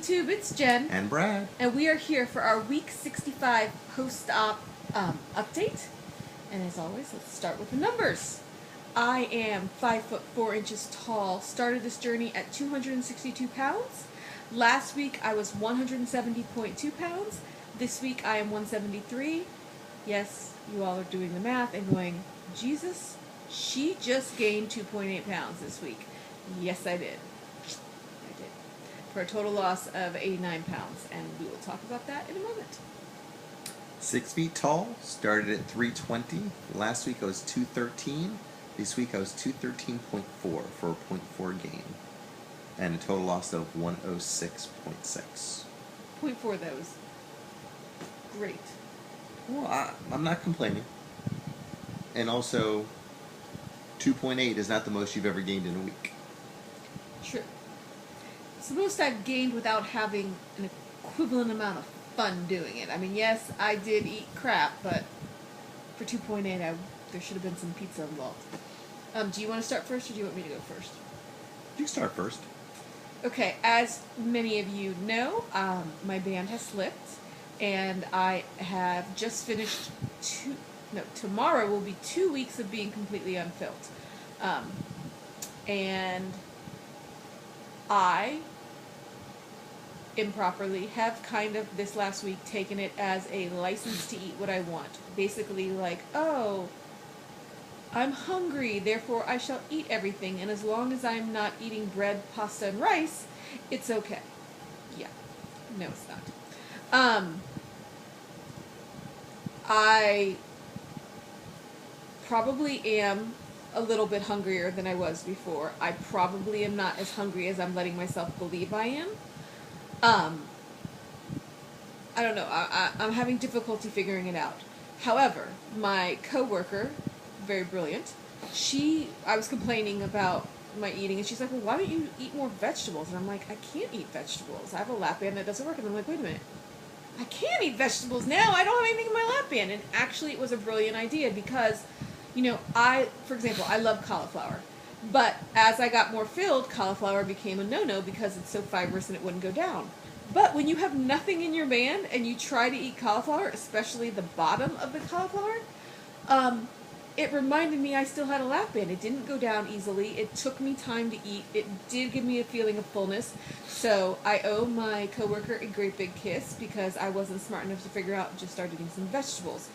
YouTube, it's Jen. And Brad. And we are here for our Week 65 post-op update. And as always, let's start with the numbers. I am 5 foot 4 inches tall. Started this journey at 262 pounds. Last week I was 170.2 pounds. This week I am 173. Yes, you all are doing the math and going, Jesus, she just gained 2.8 pounds this week. Yes, I did. For a total loss of 89 pounds, and we will talk about that in a moment. 6 feet tall, started at 320. Last week I was 213. This week I was 213.4 for a 0.4 gain. And a total loss of 106.6. 0.4 those. Great. Well, I'm not complaining. And also, 2.8 is not the most you've ever gained in a week. True. It's the most I've gained without having an equivalent amount of fun doing it. I mean, yes, I did eat crap, but for 2.8, there should have been some pizza involved. Do you want to start first, or do you want me to go first? You start first. Okay, as many of you know, my band has slipped, and I have just finished tomorrow will be 2 weeks of being completely unfilled. And I improperly have kind of this last week taken it as a license to eat what I want. Basically like, oh, I'm hungry, therefore I shall eat everything, and as long as I'm not eating bread, pasta, and rice, it's okay. Yeah. No, it's not. I probably am a little bit hungrier than I was before. I probably am not as hungry as I'm letting myself believe I am. I don't know. I'm having difficulty figuring it out. However, my coworker, very brilliant, I was complaining about my eating, and she's like, well, why don't you eat more vegetables? And I'm like, I can't eat vegetables. I have a lap band that doesn't work. And I'm like, wait a minute. I can't eat vegetables now. I don't have anything in my lap band. And actually, it was a brilliant idea because, for example, I love cauliflower. But as I got more filled, cauliflower became a no-no because it's so fibrous and it wouldn't go down. But when you have nothing in your band and you try to eat cauliflower, especially the bottom of the cauliflower, it reminded me I still had a lap band. It didn't go down easily. It took me time to eat. It did give me a feeling of fullness. So I owe my coworker a great big kiss because I wasn't smart enough to figure out and just start eating some vegetables,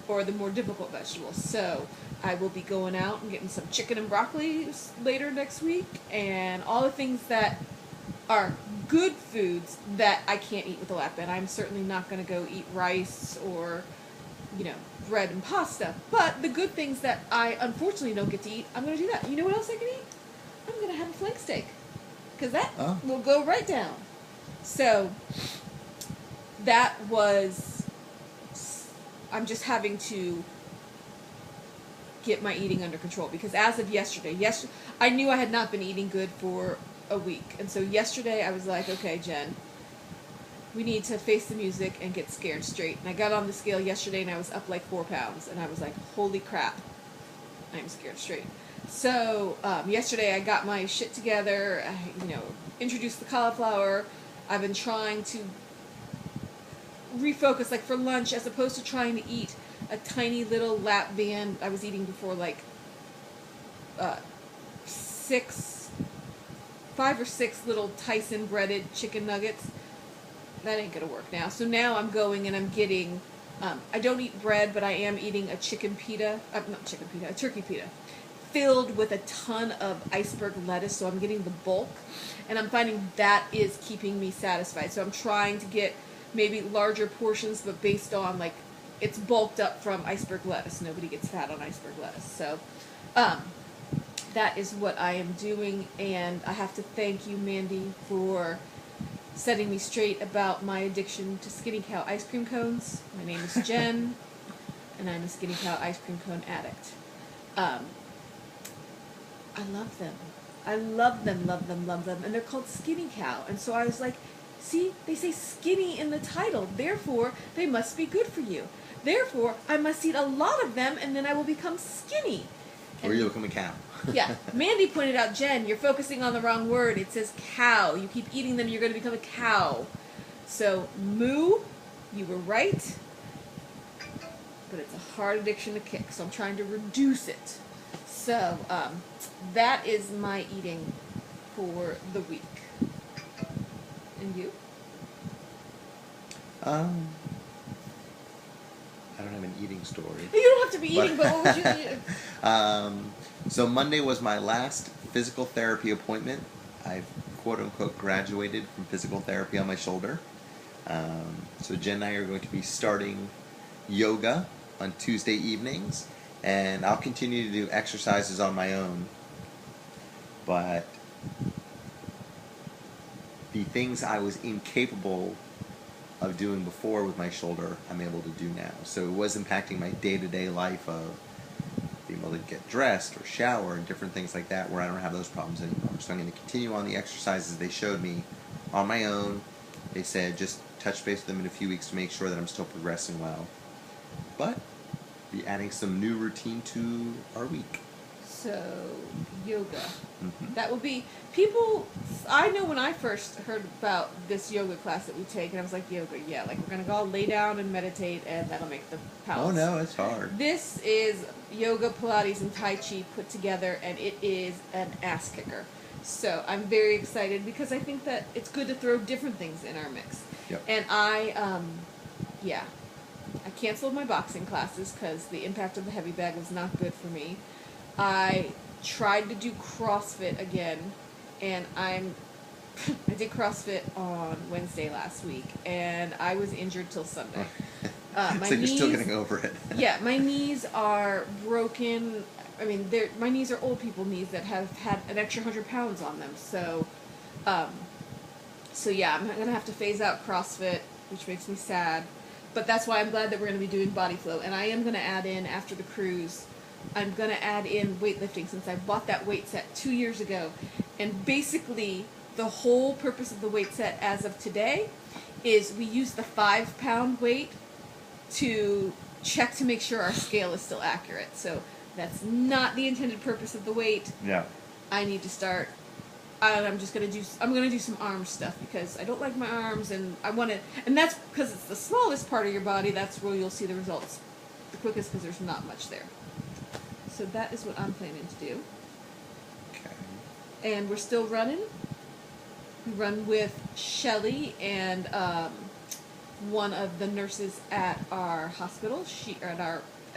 or the more difficult vegetables. So I will be going out and getting some chicken and broccoli later next week, and all the things that are good foods that I can't eat with a lap band. I'm certainly not going to go eat rice or, bread and pasta. But the good things that I unfortunately don't get to eat, I'm going to do that. You know what else I can eat? I'm going to have a flank steak. Because that will go right down. So, I'm just having to get my eating under control. Because as of yesterday, I knew I had not been eating good for a week. And so yesterday I was like, okay, Jen, we need to face the music and get scared straight. And I got on the scale yesterday and I was up like 4 pounds. And I was like, holy crap, I'm scared straight. So yesterday I got my shit together, introduced the cauliflower. I've been trying to refocus, like for lunch, as opposed to trying to eat a tiny little lap band. I was eating before like 5 or 6 little Tyson breaded chicken nuggets. That ain't gonna work now. So now I'm going and I'm getting, I don't eat bread, but I am eating a turkey pita, filled with a ton of iceberg lettuce, so I'm getting the bulk, and I'm finding that is keeping me satisfied. So I'm trying to get maybe larger portions, but based on, it's bulked up from iceberg lettuce. Nobody gets fat on iceberg lettuce. So, that is what I am doing, and I have to thank you, Mandy, for setting me straight about my addiction to Skinny Cow ice cream cones. My name is Jen, and I'm a Skinny Cow ice cream cone addict. I love them. I love them, and they're called Skinny Cow, and so I was like, see, they say skinny in the title, therefore they must be good for you. Therefore, I must eat a lot of them, and then I will become skinny. Or you become a cow. Yeah. Mandy pointed out, Jen, you're focusing on the wrong word. It says cow. You keep eating them, you're going to become a cow. So, moo, you were right. But it's a hard addiction to kick, so I'm trying to reduce it. So, that is my eating for the week. And you? I don't have an eating story. You don't have to be eating, but what would you... So Monday was my last physical therapy appointment. I've quote-unquote graduated from physical therapy on my shoulder. So Jen and I are going to be starting yoga on Tuesday evenings, and I'll continue to do exercises on my own. But the things I was incapable of doing before with my shoulder, I'm able to do now. So it was impacting my day-to-day life of being able to get dressed or shower and different things like that, where I don't have those problems anymore. So I'm going to continue on the exercises they showed me on my own. They said just touch base with them in a few weeks to make sure that I'm still progressing well. But be adding some new routine to our week. So, yoga. Mm-hmm. That will be... People... I know when I first heard about this yoga class that we take, and I was like, yoga, yeah. Like, we're going to go all lay down and meditate, and that'll make the palace. Oh, no, it's hard. This is yoga, Pilates, and Tai Chi put together, and it is an ass kicker. So, I'm very excited, because I think that it's good to throw different things in our mix. Yep. And I canceled my boxing classes, because the impact of the heavy bag was not good for me. I tried to do CrossFit again, and I did CrossFit on Wednesday last week, and I was injured till Sunday. So you're still getting over it. Yeah, my knees are broken. I mean, my knees are old people knees that have had an extra 100 pounds on them. So yeah, I'm going to have to phase out CrossFit, which makes me sad. But that's why I'm glad that we're going to be doing Body Flow. And I am going to add in, after the cruise, I'm going to add in weightlifting, since I bought that weight set 2 years ago. And basically, the whole purpose of the weight set as of today is we use the 5-pound weight to check to make sure our scale is still accurate. So that's not the intended purpose of the weight. Yeah. I need to start... I'm gonna do some arm stuff, because I don't like my arms, and I want to, and that's because it's the smallest part of your body. That's where you'll see the results the quickest, because there's not much there. So that is what I'm planning to do. Okay. And we're still running. We run with Shelly and one of the nurses at our hospital. At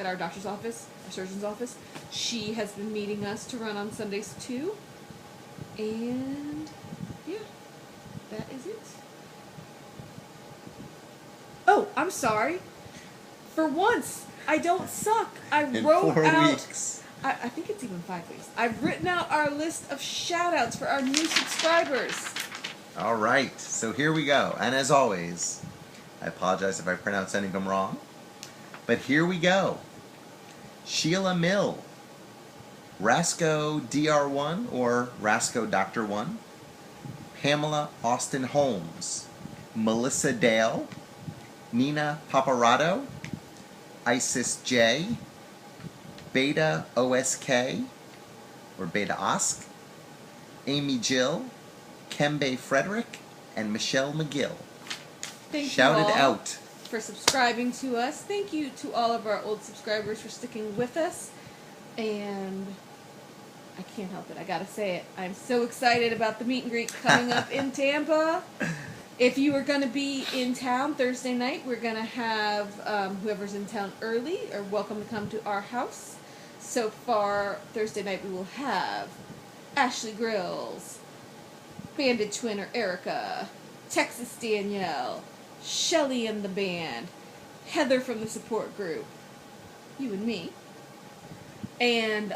our doctor's office, our surgeon's office. She has been meeting us to run on Sundays too. And yeah, that is it. Oh, I'm sorry. For once, I don't suck. I wrote 4 out. weeks. I think it's even 5 weeks. I've written out our list of shout-outs for our new subscribers. All right, so here we go. And as always, I apologize if I pronounce any of them wrong. But here we go. Sheila Mill, Rasco DR1 or Rasco Dr. 1, Pamela Austin Holmes, Melissa Dale, Nina Paparado, Isis J, Beta OSK or Beta Osk, Amy Jill, Kembe Frederick, and Michelle McGill. Thank Shouted you all out. for subscribing to us. Thank you to all of our old subscribers for sticking with us. And I can't help it. I gotta say it. I'm so excited about the meet and greet coming up in Tampa. If you are going to be in town Thursday night, we're going to have whoever's in town early are welcome to come to our house. So far, Thursday night we will have Ashley Grills, Banded Twinner Erica, Texas Danielle, Shelly and the band, Heather from the support group, you and me, and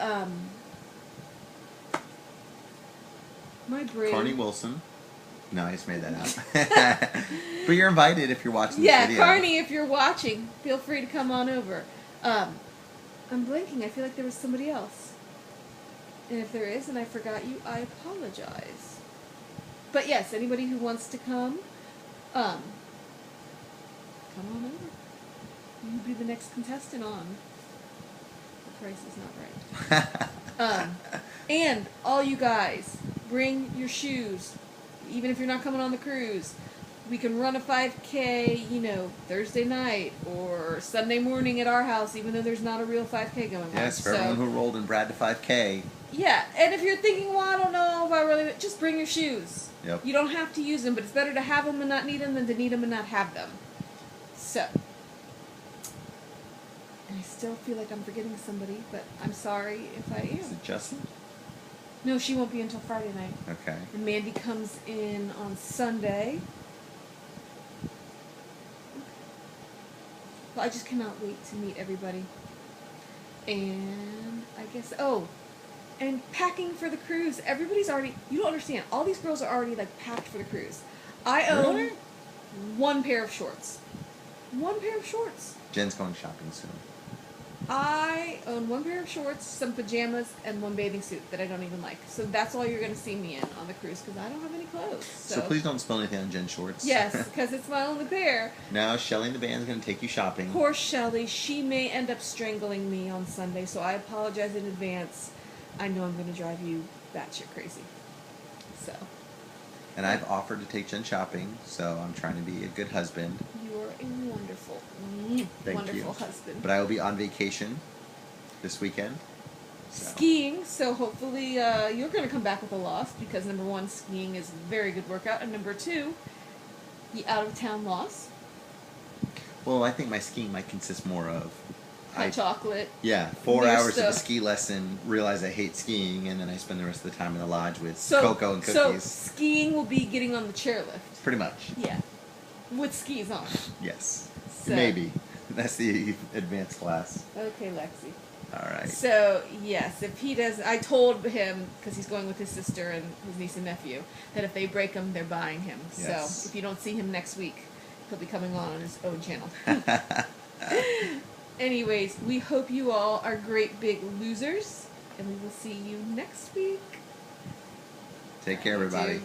my brain. Carney Wilson. No, I just made that up. But you're invited if you're watching this Yeah, video. Carney, if you're watching, feel free to come on over. I'm blanking. I feel like there was somebody else. And if there is and I forgot you, I apologize. But yes, anybody who wants to come on over. You'll be the next contestant on. price is not right. And all you guys, bring your shoes. Even if you're not coming on the cruise, we can run a 5K, Thursday night or Sunday morning at our house, even though there's not a real 5K going on. Yes, for everyone who rolled and Brad to 5K. Yeah, and if you're thinking, well, I don't know if I really... Just bring your shoes. Yep. You don't have to use them, but it's better to have them and not need them than to need them and not have them. So... And I still feel like I'm forgetting somebody, but I'm sorry if I am. Is it Justin? No, she won't be until Friday night. Okay. And Mandy comes in on Sunday. Well, I just cannot wait to meet everybody. And I guess... Oh, and packing for the cruise. Everybody's already... You don't understand. All these girls are already, packed for the cruise. I own Really? one pair of shorts. One pair of shorts. Jen's going shopping soon. I own one pair of shorts, some pajamas, and one bathing suit that I don't even like. So that's all you're going to see me in on the cruise because I don't have any clothes. So please don't spill anything on Jen's shorts. Yes, because it's my only pair. Now, Shelly and the band's going to take you shopping. Poor Shelly. She may end up strangling me on Sunday, so I apologize in advance. I know I'm going to drive you batshit crazy. So. And I've offered to take Jen shopping, so I'm trying to be a good husband. You are a wonderful, wonderful husband. But I will be on vacation this weekend. So. Skiing, so hopefully you're going to come back with a loss because number one, skiing is a very good workout, and number two, the out-of-town loss. Well, I think my skiing might consist more of... Hot chocolate. Yeah, 4 New hours of a stuff. ski lesson, realize I hate skiing, and then I spend the rest of the time in the lodge with cocoa and cookies. So skiing will be getting on the chairlift. Pretty much. Yeah. With skis on. Yes. So. Maybe. That's the advanced class. Okay, Lexi. All right. So, yes, if he does... I told him, because he's going with his sister and his niece and nephew, that if they break him, they're buying him. Yes. So, if you don't see him next week, he'll be coming on his own channel. Anyways, we hope you all are great big losers, and we will see you next week. Take care, everybody. Dude.